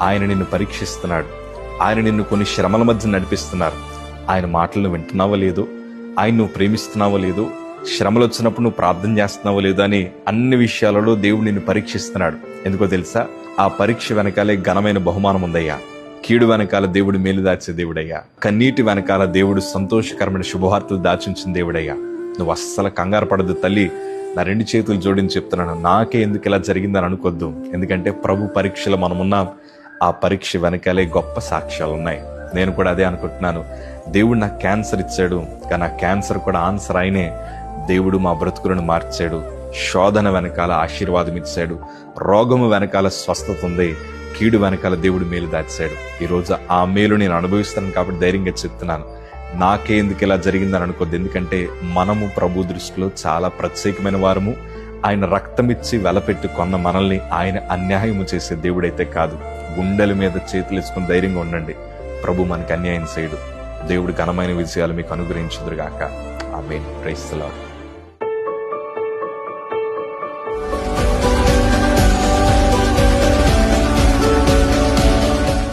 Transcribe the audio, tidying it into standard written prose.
ఆయన నిన్ను పరీక్షిస్తున్నాడు. ఆయన నిన్ను కొన్ని శ్రమల మధ్య నడిపిస్తున్నారు. ఆయన మాటలను వింటున్నావో లేదో, ఆయన నువ్వు ప్రేమిస్తున్నావో లేదో, శ్రమలు వచ్చినప్పుడు నువ్వు ప్రార్థన చేస్తున్నావో లేదో అని అన్ని విషయాలలో దేవుడు నిన్ను పరీక్షిస్తున్నాడు. ఎందుకో తెలుసా? ఆ పరీక్ష వెనకాలే ఘనమైన బహుమానం ఉందయ్యా. కీడు వెనకాల దేవుడు మేలు దాచే దేవుడయ్యా. కన్నీటి వెనకాల దేవుడు సంతోషకరమైన శుభవార్తలు దాచుంచిన దేవుడయ్యా. నువ్వు అస్సలు కంగారు పడదు తల్లి. నా 2 చేతులు జోడించి చెప్తున్నాను, నాకే ఎందుకు ఇలా జరిగిందని అనుకోద్దు. ఎందుకంటే ప్రభు పరీక్షలో మనమున్నాం. ఆ పరీక్ష వెనకాలే గొప్ప సాక్ష్యాలు ఉన్నాయి. నేను కూడా అదే అనుకుంటున్నాను. దేవుడు నాకు క్యాన్సర్ ఇచ్చాడు, కానీ ఆ క్యాన్సర్ కూడా ఆన్సర్ అయినే. దేవుడు మా బ్రతుకులను మార్చాడు. శోధన వెనకాల ఆశీర్వాదం ఇచ్చాడు. రోగము వెనకాల స్వస్థత ఉంది. కీడు వెనకాల దేవుడు మేలు దాచాడు. ఈరోజు ఆ మేలు నేను అనుభవిస్తాను కాబట్టి ధైర్యంగా చెప్తున్నాను. నాకే ఎందుకు ఇలా జరిగిందని అనుకోద్దు. ఎందుకంటే మనము ప్రభు దృష్టిలో చాలా ప్రత్యేకమైన వారము. ఆయన రక్తమిచ్చి వెలపెట్టి కొన్న మనల్ని ఆయన అన్యాయము చేసే దేవుడైతే కాదు. గుండెల మీద చేతులు వేసుకుని ధైర్యంగా ఉండండి. ప్రభు మనకి అన్యాయం చేయడు. దేవుడు ఘనమైన విజయాలు మీకు అనుగ్రహించుదురుగాక. ఆమేన్. Praise the lord.